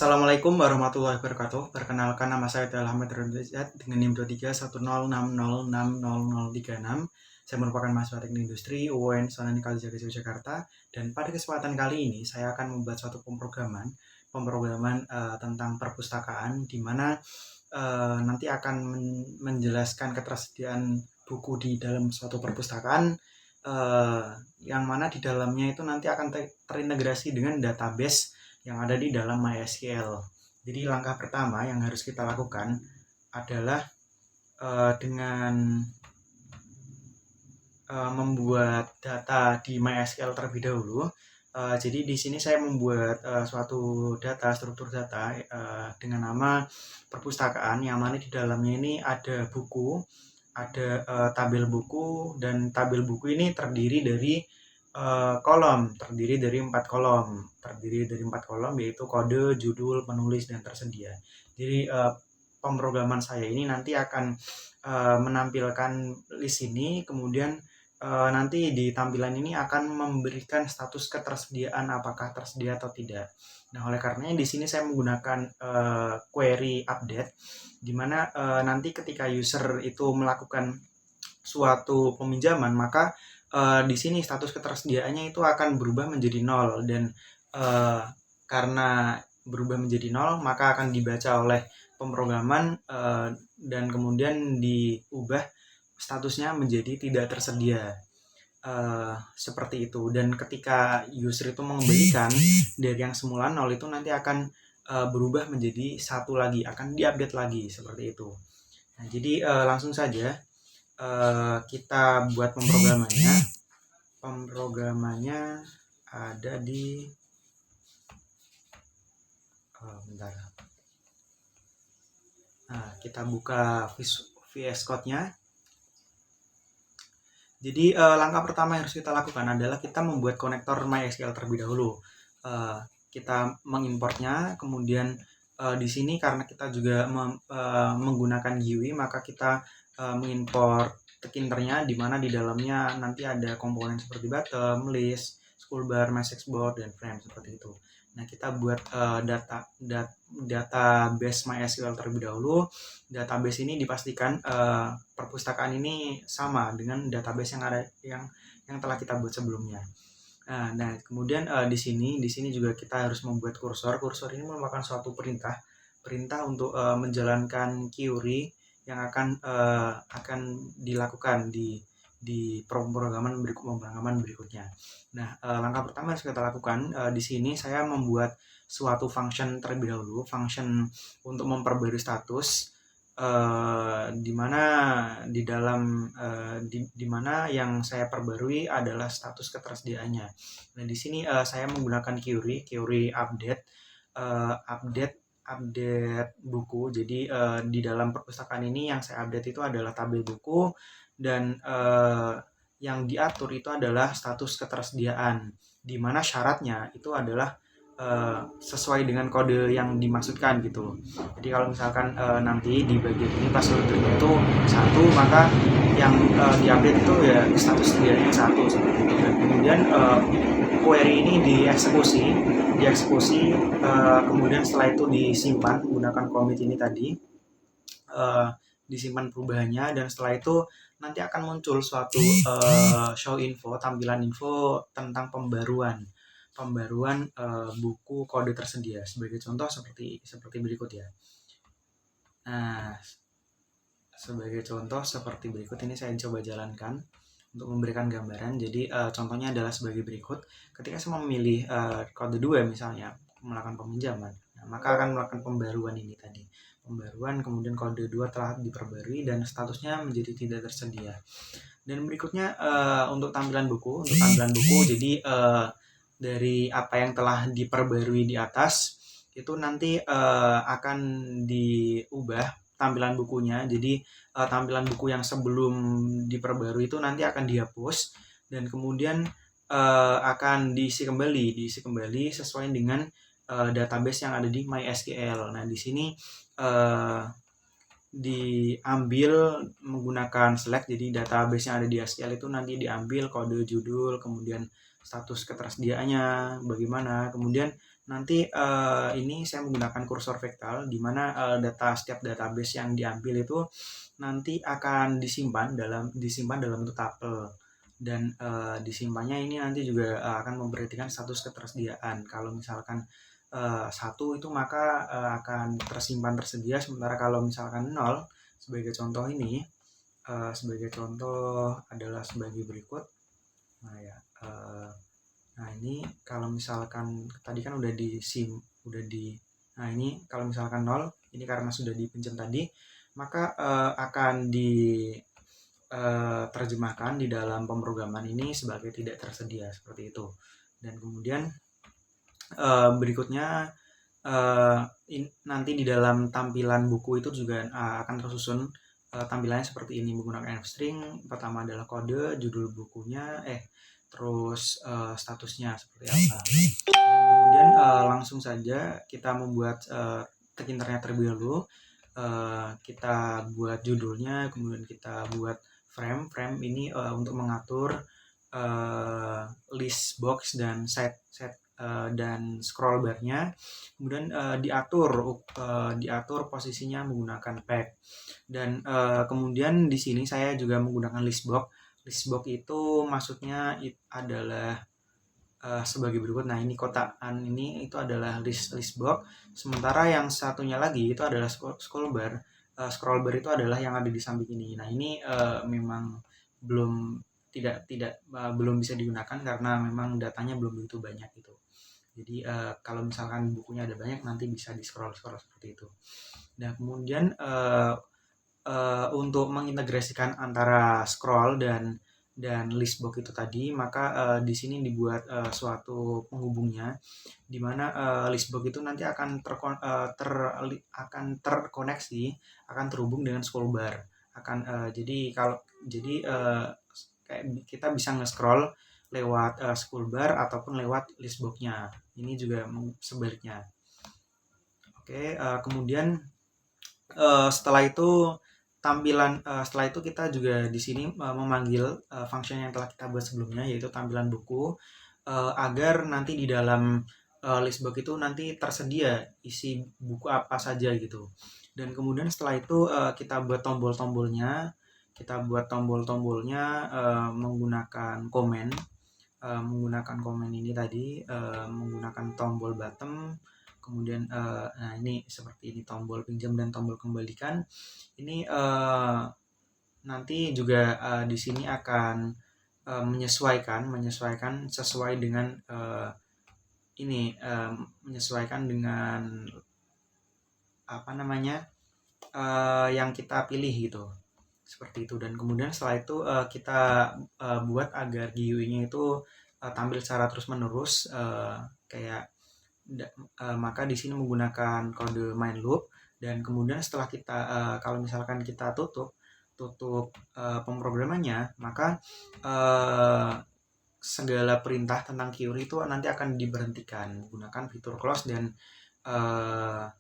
Assalamualaikum warahmatullahi wabarakatuh. Perkenalkan, nama saya adalah Ahmad Randazat dengan NIM 2310606036. Saya merupakan mahasiswa Teknik Industri UUN Sunan Kalijaga Yogyakarta, dan pada kesempatan kali ini saya akan membuat suatu pemrograman tentang perpustakaan, di mana nanti akan menjelaskan ketersediaan buku di dalam suatu perpustakaan, yang mana di dalamnya itu nanti akan terintegrasi dengan database yang ada di dalam MySQL. Jadi langkah pertama yang harus kita lakukan adalah dengan membuat data di MySQL terlebih dahulu. Jadi di sini saya membuat suatu struktur data dengan nama perpustakaan, yang mana di dalamnya ini ada buku, ada tabel buku, dan tabel buku ini terdiri dari terdiri dari 4 kolom, yaitu kode, judul, penulis, dan tersedia. Jadi pemrograman saya ini nanti akan menampilkan list ini, kemudian nanti di tampilan ini akan memberikan status ketersediaan, apakah tersedia atau tidak. Nah, oleh karenanya di sini saya menggunakan query update, di mana nanti ketika user itu melakukan suatu peminjaman, maka di sini status ketersediaannya itu akan berubah menjadi 0, dan karena berubah menjadi 0 maka akan dibaca oleh pemrograman dan kemudian diubah statusnya menjadi tidak tersedia, seperti itu. Dan ketika user itu mengembalikan dari yang semula 0 itu nanti akan berubah menjadi 1 lagi, akan diupdate lagi, seperti itu. Nah, jadi langsung saja kita buat pemrogramannya ada di bentar. Nah, kita buka VS Code-nya. Jadi langkah pertama yang harus kita lakukan adalah kita membuat konektor MySQL terlebih dahulu. Kita mengimportnya, kemudian di sini karena kita juga menggunakan GUI, maka kita mengimport kinternya, di mana di dalamnya nanti ada komponen seperti bottom, list, schoolbar, messageboard, dan frame, seperti itu. Nah, kita buat database MySQL terlebih dahulu. Database ini dipastikan perpustakaan ini sama dengan database yang telah kita buat sebelumnya. Nah, kemudian di sini juga kita harus membuat kursor. Kursor ini merupakan suatu perintah untuk menjalankan query yang akan dilakukan di pemrograman berikutnya. Nah, langkah pertama yang harus kita lakukan di sini saya membuat suatu function terlebih dahulu, function untuk memperbarui status, di mana yang saya perbarui adalah status ketersediaannya. Nah, di sini saya menggunakan query update buku. Jadi di dalam perpustakaan ini yang saya update itu adalah tabel buku, dan yang diatur itu adalah status ketersediaan, di mana syaratnya itu adalah sesuai dengan kode yang dimaksudkan gitu. Jadi kalau misalkan nanti di bagian ini pas ordernya itu 1, maka yang diupdate itu ya status sedianya 1, seperti itu. Dan kemudian query ini dieksekusi, kemudian setelah itu disimpan menggunakan commit ini tadi, disimpan perubahannya, dan setelah itu nanti akan muncul suatu show info, tampilan info tentang pembaruan buku kode tersedia. Sebagai contoh seperti berikut ya. Nah, sebagai contoh seperti berikut, ini saya coba jalankan untuk memberikan gambaran. Jadi contohnya adalah sebagai berikut. Ketika saya memilih kode 2 misalnya, melakukan peminjaman, maka akan melakukan pembaruan ini tadi. Kemudian kode 2 telah diperbarui dan statusnya menjadi tidak tersedia. Dan berikutnya untuk tampilan buku. Jadi dari apa yang telah diperbarui di atas itu nanti akan diubah tampilan bukunya. Jadi tampilan buku yang sebelum diperbarui itu nanti akan dihapus, dan kemudian akan diisi kembali sesuai dengan database yang ada di MySQL. Nah, di sini diambil menggunakan select. Jadi database yang ada di SQL itu nanti diambil kode, judul, kemudian status ketersediaannya bagaimana, kemudian nanti ini saya menggunakan kursor vektor di mana setiap database yang diambil itu nanti akan disimpan dalam bentuk tupel, dan disimpannya ini nanti juga akan memperhatikan status ketersediaan. Kalau misalkan satu itu maka akan tersimpan tersedia, sementara kalau misalkan nol, sebagai contoh ini sebagai contoh adalah sebagai berikut. Nah ya, nah ini kalau misalkan tadi kan udah nah ini kalau misalkan nol, ini karena sudah dipinjam tadi, maka akan terjemahkan di dalam pemrograman ini sebagai tidak tersedia seperti itu. Dan kemudian berikutnya nanti di dalam tampilan buku itu juga akan tersusun tampilannya seperti ini menggunakan f-string. Pertama adalah kode, judul bukunya, terus statusnya seperti apa. Dan kemudian langsung saja kita membuat tag internet terlebih dahulu. Kita buat judulnya, kemudian kita buat frame ini untuk mengatur list box dan set dan scroll barnya. Kemudian diatur posisinya menggunakan peg. Dan kemudian di sini saya juga menggunakan list box. List box itu maksudnya adalah sebagai berikut. Nah, ini kotakan ini itu adalah list box. Sementara yang satunya lagi itu adalah scroll bar. Scroll bar itu adalah yang ada di samping ini. Nah, ini memang belum bisa digunakan karena memang datanya belum begitu banyak gitu. Jadi kalau misalkan bukunya ada banyak, nanti bisa di scroll seperti itu. Nah, kemudian untuk mengintegrasikan antara scroll dan list box itu tadi, maka di sini dibuat suatu penghubungnya, di mana list box itu nanti akan terkoneksi, akan terhubung dengan scroll bar. Jadi kayak kita bisa nge-scroll lewat scroll bar ataupun lewat list box-nya. Ini juga sebaliknya. Oke, kemudian setelah itu kita juga di sini memanggil function yang telah kita buat sebelumnya, yaitu tampilan buku, agar nanti di dalam list box itu nanti tersedia isi buku apa saja gitu. Dan kemudian setelah itu kita buat tombol-tombolnya menggunakan komen ini tadi, menggunakan tombol bottom. Kemudian nah ini seperti ini, tombol pinjam dan tombol kembalikan. Ini nanti juga di sini akan menyesuaikan sesuai dengan menyesuaikan dengan yang kita pilih gitu, seperti itu. Dan kemudian setelah itu kita buat agar GUI-nya itu tampil secara terus menerus, maka di sini menggunakan kode main loop. Dan kemudian setelah kita kalau misalkan kita tutup pemrogramannya, maka segala perintah tentang query itu nanti akan diberhentikan menggunakan fitur close, dan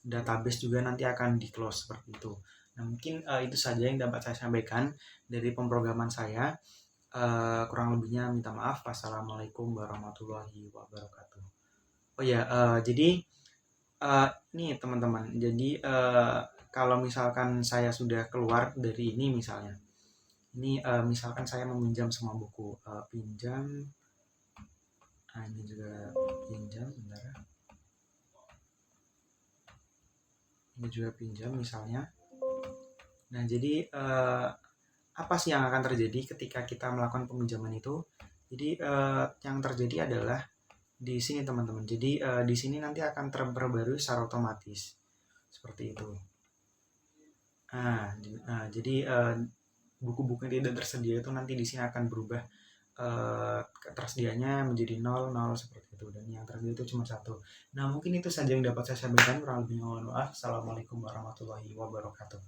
database juga nanti akan di close seperti itu. Nah, mungkin itu saja yang dapat saya sampaikan dari pemrograman saya. Kurang lebihnya minta maaf. Wassalamualaikum warahmatullahi wabarakatuh. Oh ya, jadi nih teman-teman, jadi kalau misalkan saya sudah keluar dari ini, misalnya ini misalkan saya meminjam semua buku, pinjam, nah ini juga pinjam, bentar ya, ini juga pinjam misalnya. Nah, jadi apa sih yang akan terjadi ketika kita melakukan peminjaman itu? Jadi yang terjadi adalah di sini teman-teman. Jadi di sini nanti akan terperbarui secara otomatis seperti itu. Nah, jadi buku-buku yang tidak tersedia itu nanti di sini akan berubah ketersediaannya menjadi 0 seperti itu, dan yang tersedia itu cuma 1. Nah, mungkin itu saja yang dapat saya sampaikan. Kurang lebihnya mohon maaf. Assalamualaikum warahmatullahi wabarakatuh.